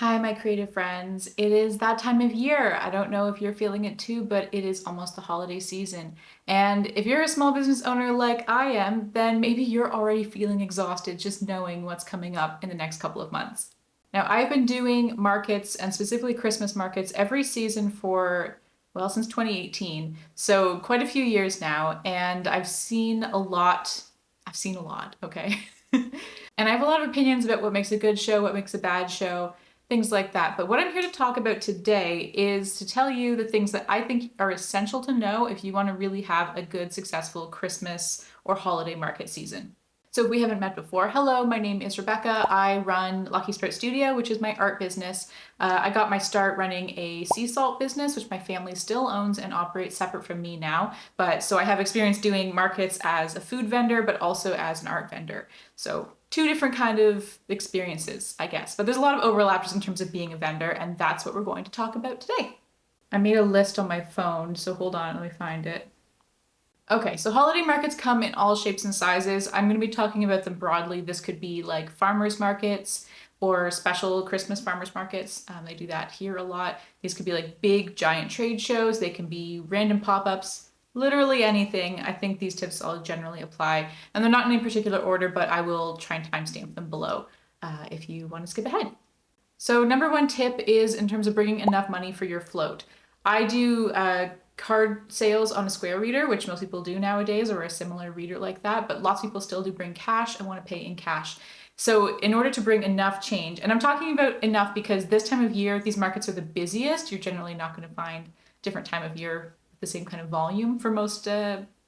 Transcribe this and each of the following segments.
Hi, my creative friends. It is that time of year. I don't know if you're feeling it too, but it is almost the holiday season. And if you're a small business owner like I am, then maybe you're already feeling exhausted just knowing what's coming up in the next couple of months. Now, I've been doing markets and specifically Christmas markets every season for, well, since 2018. So quite a few years now, and I've seen a lot. I've seen a lot, okay? And I have a lot of opinions about what makes a good show, what makes a bad show, things like that. But what I'm here to talk about today is to tell you the things that I think are essential to know if you want to really have a good, successful Christmas or holiday market season. So if we haven't met before, hello, my name is Rebecca. I run Lucky Sprout Studio, which is my art business. I got my start running a sea salt business, which my family still owns and operates separate from me now. But so I have experience doing markets as a food vendor, but also as an art vendor. So two different kind of experiences, I guess. But there's a lot of overlap just in terms of being a vendor, and that's what we're going to talk about today. I made a list on my phone, so hold on, let me find it. Okay, so holiday markets come in all shapes and sizes. I'm going to be talking about them broadly. This could be like farmers markets or special Christmas farmers markets. They do that here a lot. These could be like big, giant trade shows. They can be random pop-ups, literally anything. I think these tips all generally apply. And they're not in any particular order, but I will try and timestamp them below if you want to skip ahead. So number one tip is in terms of bringing enough money for your float. I do card sales on a Square reader, which most people do nowadays, or a similar reader like that, but lots of people still do bring cash and want to pay in cash. So in order to bring enough change, and I'm talking about enough because this time of year, these markets are the busiest. You're generally not going to find different time of year the same kind of volume for most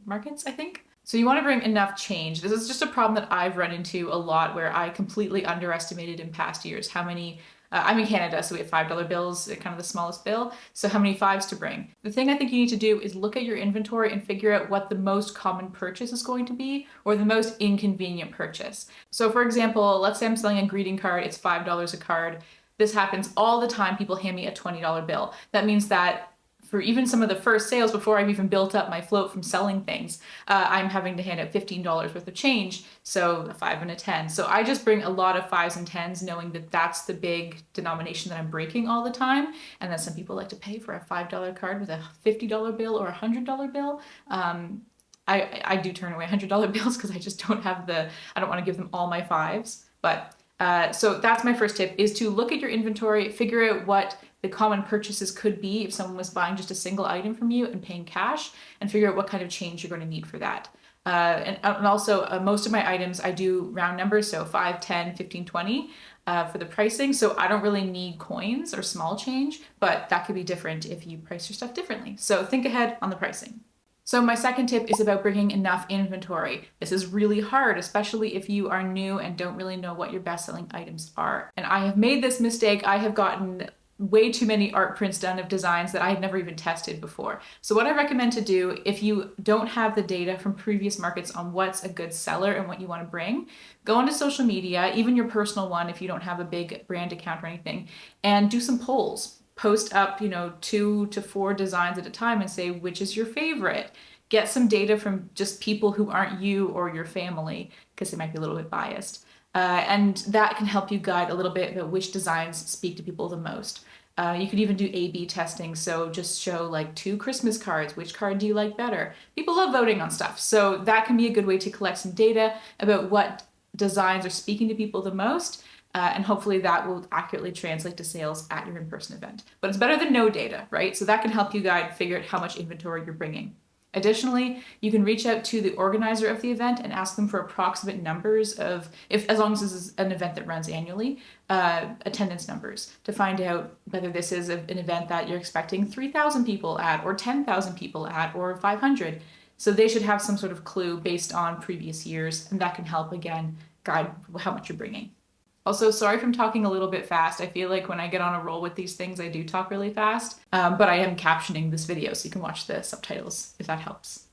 markets, I think. So you want to bring enough change. This is just a problem that I've run into a lot where I completely underestimated in past years how many I'm in Canada, so we have $5 bills, kind of the smallest bill. So how many fives to bring? The thing I think you need to do is look at your inventory and figure out what the most common purchase is going to be or the most inconvenient purchase. So for example, let's say I'm selling a greeting card, it's $5 a card. This happens all the time. People hand me a $20 bill. That means that for even some of the first sales before I've even built up my float from selling things, I'm having to hand out $15 worth of change, so a 5 and a 10. So I just bring a lot of 5s and 10s knowing that that's the big denomination that I'm breaking all the time, and then some people like to pay for a $5 card with a $50 bill or a $100 bill. I do turn away $100 bills because I just don't have I don't want to give them all my 5s, but so that's my first tip, is to look at your inventory, figure out what the common purchases could be if someone was buying just a single item from you and paying cash, and figure out what kind of change you're going to need for that. And also, most of my items, I do round numbers, so 5, 10, 15, 20 for the pricing. So I don't really need coins or small change, but that could be different if you price your stuff differently. So think ahead on the pricing. So my second tip is about bringing enough inventory. This is really hard, especially if you are new and don't really know what your best-selling items are. And I have made this mistake. I have gotten way too many art prints done of designs that I had never even tested before. So what I recommend to do, if you don't have the data from previous markets on what's a good seller and what you want to bring, go onto social media, even your personal one if you don't have a big brand account or anything, and do some polls. Post up, 2 to 4 designs at a time and say, which is your favorite? Get some data from just people who aren't you or your family, because they might be a little bit biased. And that can help you guide a little bit about which designs speak to people the most. You could even do A/B testing, so just show like 2 Christmas cards. Which card do you like better? People love voting on stuff, so that can be a good way to collect some data about what designs are speaking to people the most, and hopefully that will accurately translate to sales at your in-person event. But it's better than no data, right? So that can help you guide, figure out how much inventory you're bringing. Additionally, you can reach out to the organizer of the event and ask them for approximate numbers of, as long as this is an event that runs annually, attendance numbers to find out whether this is an event that you're expecting 3,000 people at, or 10,000 people at, or 500. So they should have some sort of clue based on previous years, and that can help, again, guide how much you're bringing. Also, sorry if I'm talking a little bit fast. I feel like when I get on a roll with these things, I do talk really fast, but I am captioning this video, so you can watch the subtitles if that helps.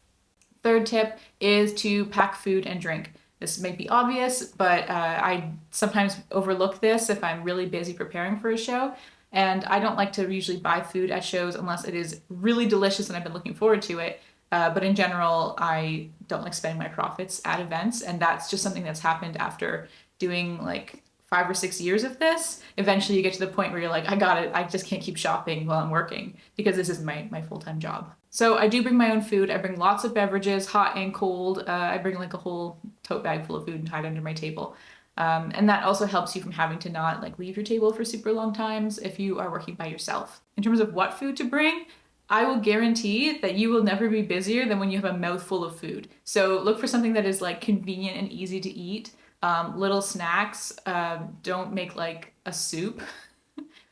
Third tip is to pack food and drink. This might be obvious, but I sometimes overlook this if I'm really busy preparing for a show, and I don't like to usually buy food at shows unless it is really delicious and I've been looking forward to it. But in general, I don't like spending my profits at events, and that's just something that's happened after doing like 5 or 6 years of this, eventually you get to the point where you're like, I got it. I just can't keep shopping while I'm working because this is my full-time job. So I do bring my own food. I bring lots of beverages, hot and cold. I bring like a whole tote bag full of food and hide under my table. And that also helps you from having to not like leave your table for super long times if you are working by yourself. In terms of what food to bring, I will guarantee that you will never be busier than when you have a mouthful of food. So look for something that is like convenient and easy to eat. Little snacks. Don't make like a soup.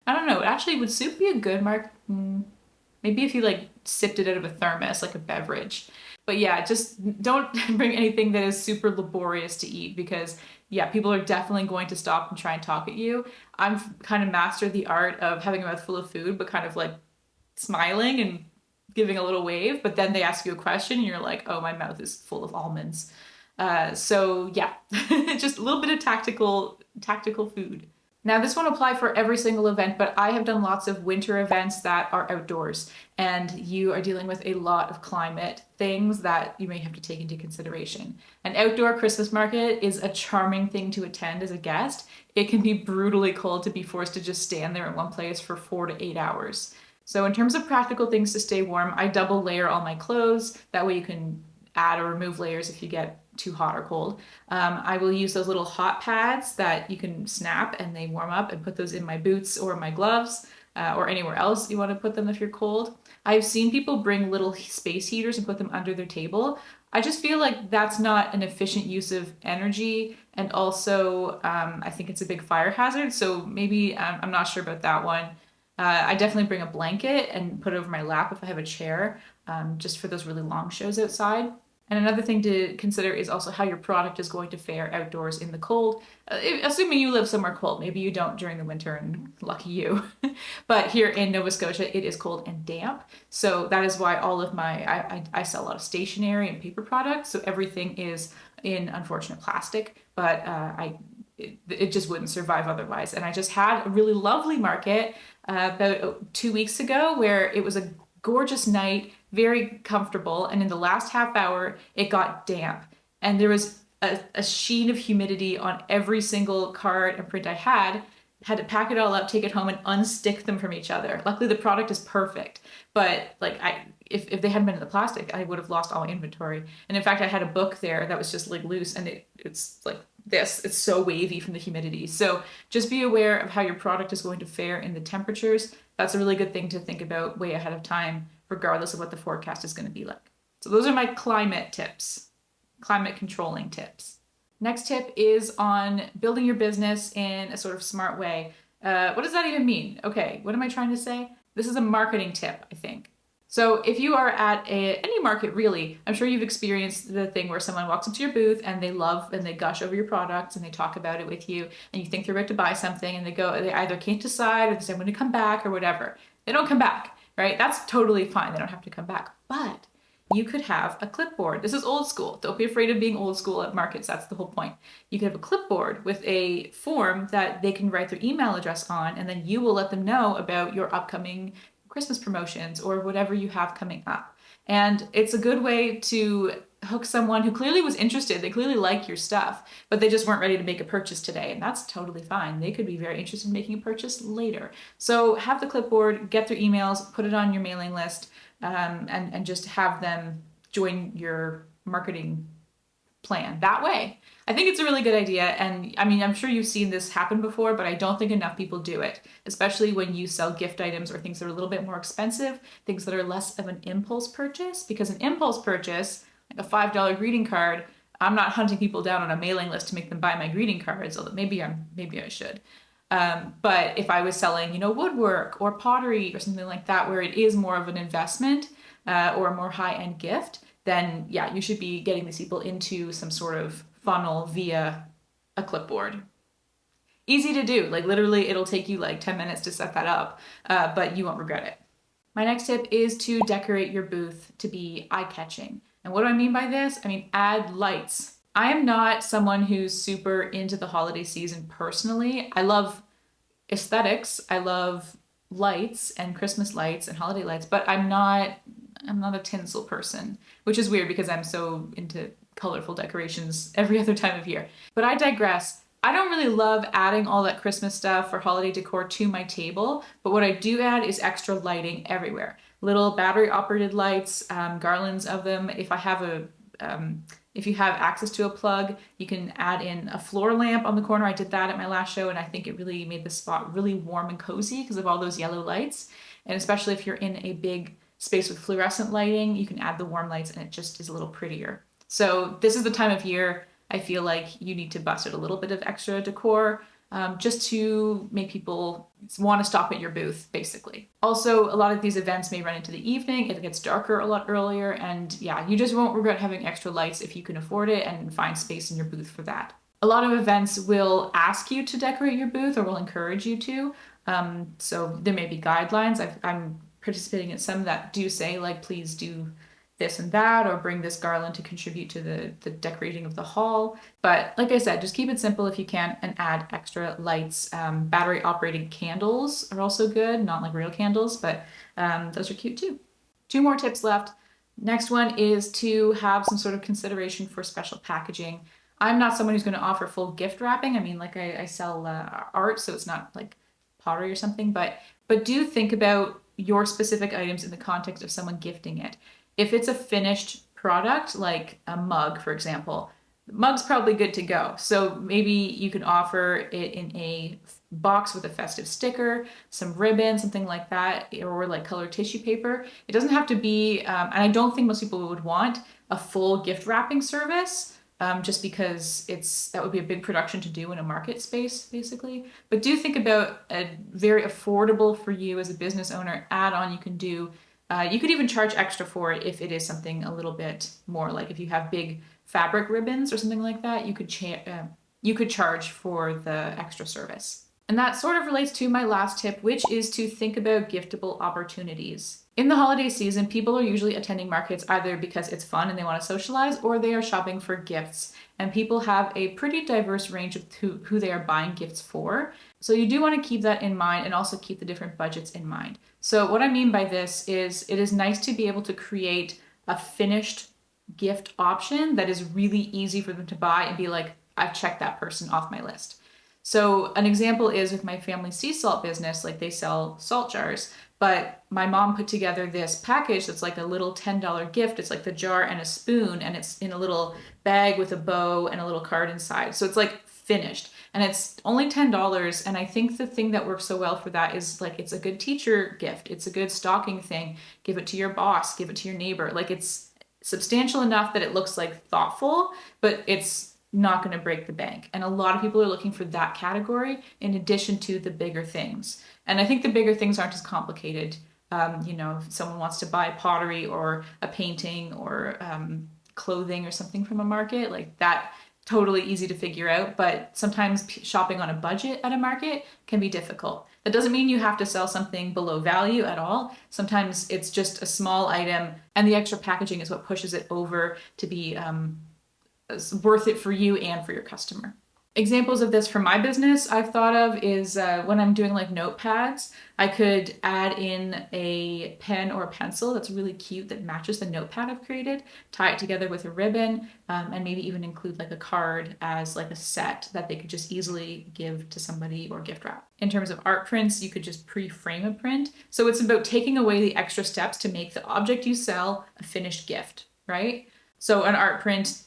I don't know. Actually, would soup be a good mark? Maybe if you like sipped it out of a thermos, like a beverage. But yeah, just don't bring anything that is super laborious to eat because yeah, people are definitely going to stop and try and talk at you. I've kind of mastered the art of having a mouthful of food, but kind of like smiling and giving a little wave, but then they ask you a question and you're like, oh, my mouth is full of almonds. So yeah, just a little bit of tactical food. Now this won't apply for every single event, but I have done lots of winter events that are outdoors and you are dealing with a lot of climate things that you may have to take into consideration. An outdoor Christmas market is a charming thing to attend as a guest. It can be brutally cold to be forced to just stand there in one place for 4 to 8 hours. So in terms of practical things to stay warm, I double layer all my clothes. That way you can add or remove layers if you get too hot or cold. I will use those little hot pads that you can snap and they warm up and put those in my boots or my gloves or anywhere else you want to put them if you're cold. I've seen people bring little space heaters and put them under their table. I just feel like that's not an efficient use of energy and also I think it's a big fire hazard. So maybe I'm not sure about that one. I definitely bring a blanket and put it over my lap if I have a chair, just for those really long shows outside. And another thing to consider is also how your product is going to fare outdoors in the cold, assuming you live somewhere cold. Maybe you don't during the winter, and lucky you. But here in Nova Scotia, it is cold and damp. So that is why all of I sell a lot of stationery and paper products. So everything is in unfortunate plastic, but it just wouldn't survive otherwise. And I just had a really lovely market about 2 weeks ago where it was a gorgeous night, very comfortable, and in the last half hour it got damp and there was a sheen of humidity on every single card and print I had to pack it all up, take it home, and unstick them from each other. Luckily the product is perfect, but like if they hadn't been in the plastic, I would have lost all my inventory. And in fact, I had a book there that was just like loose and it's like this. It's so wavy from the humidity. So just be aware of how your product is going to fare in the temperatures. That's a really good thing to think about way ahead of time, regardless of what the forecast is going to be like. So those are my climate tips, climate controlling tips. Next tip is on building your business in a sort of smart way. What does that even mean? Okay, what am I trying to say? This is a marketing tip, I think. So if you are at any market really, I'm sure you've experienced the thing where someone walks up to your booth and they love and they gush over your products and they talk about it with you and you think they're about to buy something and they either can't decide or they say, I'm going to come back or whatever. They don't come back, right? That's totally fine. They don't have to come back. But you could have a clipboard. This is old school. Don't be afraid of being old school at markets. That's the whole point. You could have a clipboard with a form that they can write their email address on, and then you will let them know about your upcoming Christmas promotions or whatever you have coming up. And it's a good way to hook someone who clearly was interested. They clearly like your stuff, but they just weren't ready to make a purchase today. And that's totally fine. They could be very interested in making a purchase later. So have the clipboard, get their emails, put it on your mailing list, and just have them join your marketing plan that way. I think it's a really good idea. And I mean, I'm sure you've seen this happen before, but I don't think enough people do it, especially when you sell gift items or things that are a little bit more expensive, things that are less of an impulse purchase, because an impulse purchase, like a $5 greeting card, I'm not hunting people down on a mailing list to make them buy my greeting cards, although maybe I should. But if I was selling, woodwork or pottery or something like that, where it is more of an investment or a more high-end gift, then yeah, you should be getting these people into some sort of funnel via a clipboard. Easy to do, like literally it'll take you like 10 minutes to set that up, but you won't regret it. My next tip is to decorate your booth to be eye-catching. And what do I mean by this? I mean, add lights. I am not someone who's super into the holiday season personally. I love aesthetics. I love lights and Christmas lights and holiday lights, but I'm not a tinsel person, which is weird because I'm so into colorful decorations every other time of year. But I digress. I don't really love adding all that Christmas stuff or holiday decor to my table, but what I do add is extra lighting everywhere. Little battery operated lights, garlands of them. If you have access to a plug, you can add in a floor lamp on the corner. I did that at my last show, and I think it really made the spot really warm and cozy because of all those yellow lights. And especially if you're in a big space with fluorescent lighting, you can add the warm lights and it just is a little prettier. So this is the time of year I feel like you need to bust out a little bit of extra decor, just to make people want to stop at your booth, basically. Also, a lot of these events may run into the evening. It gets darker a lot earlier, and yeah, you just won't regret having extra lights if you can afford it and find space in your booth for that. A lot of events will ask you to decorate your booth or will encourage you to. So there may be guidelines. I'm participating in some that do say, like, please do this and that, or bring this garland to contribute to the decorating of the hall. But like I said, just keep it simple if you can and add extra lights. Battery operated candles are also good, not like real candles, but those are cute too. 2 more tips left. Next one is to have some sort of consideration for special packaging. I'm not someone who's going to offer full gift wrapping. I mean, like I sell art, so it's not like pottery or something, but do think about your specific items in the context of someone gifting it. If it's a finished product, like a mug, for example, the mug's probably good to go. So maybe you can offer it in a box with a festive sticker, some ribbon, something like that, or like colored tissue paper. It doesn't have to be, and I don't think most people would want a full gift wrapping service, just because that would be a big production to do in a market space, basically. But do think about a very affordable for you as a business owner add-on you can do. You could even charge extra for it if it is something a little bit more, like if you have big fabric ribbons or something like that, you could charge for the extra service. And that sort of relates to my last tip, which is to think about giftable opportunities. In the holiday season, people are usually attending markets either because it's fun and they want to socialize, or they are shopping for gifts. And people have a pretty diverse range of who they are buying gifts for. So you do want to keep that in mind and also keep the different budgets in mind. So what I mean by this is it is nice to be able to create a finished gift option that is really easy for them to buy and be like, I've checked that person off my list. So an example is with my family sea salt business, like they sell salt jars, but my mom put together this package that's like a little $10 gift. It's like the jar and a spoon, and it's in a little bag with a bow and a little card inside. So it's like finished, and it's only $10. And I think the thing that works so well for that is like, it's a good teacher gift. It's a good stocking thing. Give it to your boss, give it to your neighbor. Like, it's substantial enough that it looks like thoughtful, but it's not going to break the bank. And a lot of people are looking for that category in addition to the bigger things. And I think the bigger things aren't as complicated. If someone wants to buy pottery or a painting or clothing or something from a market, like that, totally easy to figure out. But sometimes shopping on a budget at a market can be difficult. That doesn't mean you have to sell something below value at all. Sometimes it's just a small item, and the extra packaging is what pushes it over to be worth it for you and for your customer. Examples of this for my business I've thought of is when I'm doing like notepads, I could add in a pen or a pencil that's really cute that matches the notepad I've created, tie it together with a ribbon, and maybe even include like a card as like a set that they could just easily give to somebody or gift wrap. In terms of art prints, you could just pre-frame a print. So it's about taking away the extra steps to make the object you sell a finished gift, right? So an art print,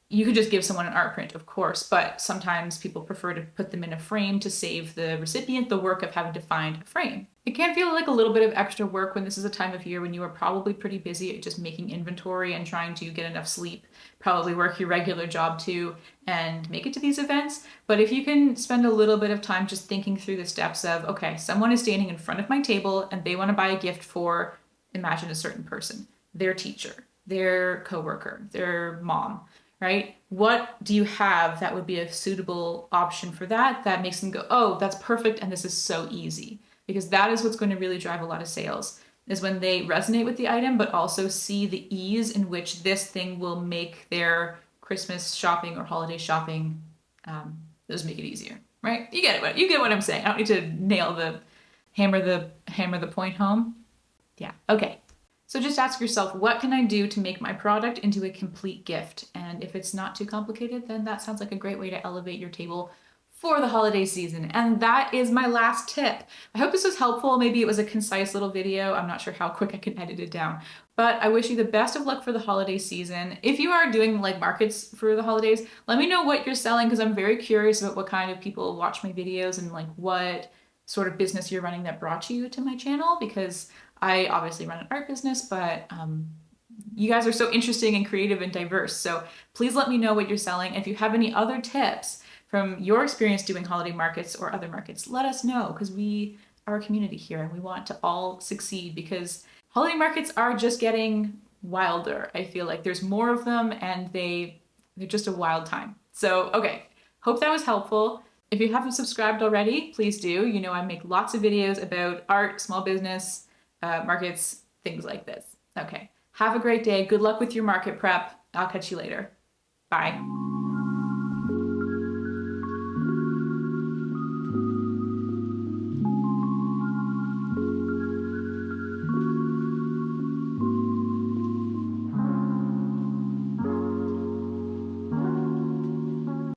you could just give someone an art print, of course, but sometimes people prefer to put them in a frame to save the recipient the work of having to find a frame. It can feel like a little bit of extra work when this is a time of year when you are probably pretty busy at just making inventory and trying to get enough sleep, probably work your regular job too, and make it to these events. But if you can spend a little bit of time just thinking through the steps of, okay, someone is standing in front of my table and they want to buy a gift for, imagine a certain person, their teacher, their coworker, their mom, right? What do you have that would be a suitable option for that makes them go, oh, that's perfect, and this is so easy? Because that is what's going to really drive a lot of sales, is when they resonate with the item, but also see the ease in which this thing will make their Christmas shopping or holiday shopping, just make it easier, right? You get what I'm saying. I don't need to hammer the point home. Yeah, okay. So just ask yourself, what can I do to make my product into a complete gift? And if it's not too complicated, then that sounds like a great way to elevate your table for the holiday season. And that is my last tip. I hope this was helpful. Maybe it was a concise little video. I'm not sure how quick I can edit it down, but I wish you the best of luck for the holiday season. If you are doing like markets for the holidays, let me know what you're selling because I'm very curious about what kind of people watch my videos and like what sort of business you're running that brought you to my channel, because I obviously run an art business, but you guys are so interesting and creative and diverse. So please let me know what you're selling. And if you have any other tips from your experience doing holiday markets or other markets, let us know, because we are a community here and we want to all succeed, because holiday markets are just getting wilder. I feel like there's more of them and they're just a wild time. So, okay, hope that was helpful. If you haven't subscribed already, please do. You know, I make lots of videos about art, small business, markets, things like this. Okay, have a great day. Good luck with your market prep. I'll catch you later. Bye.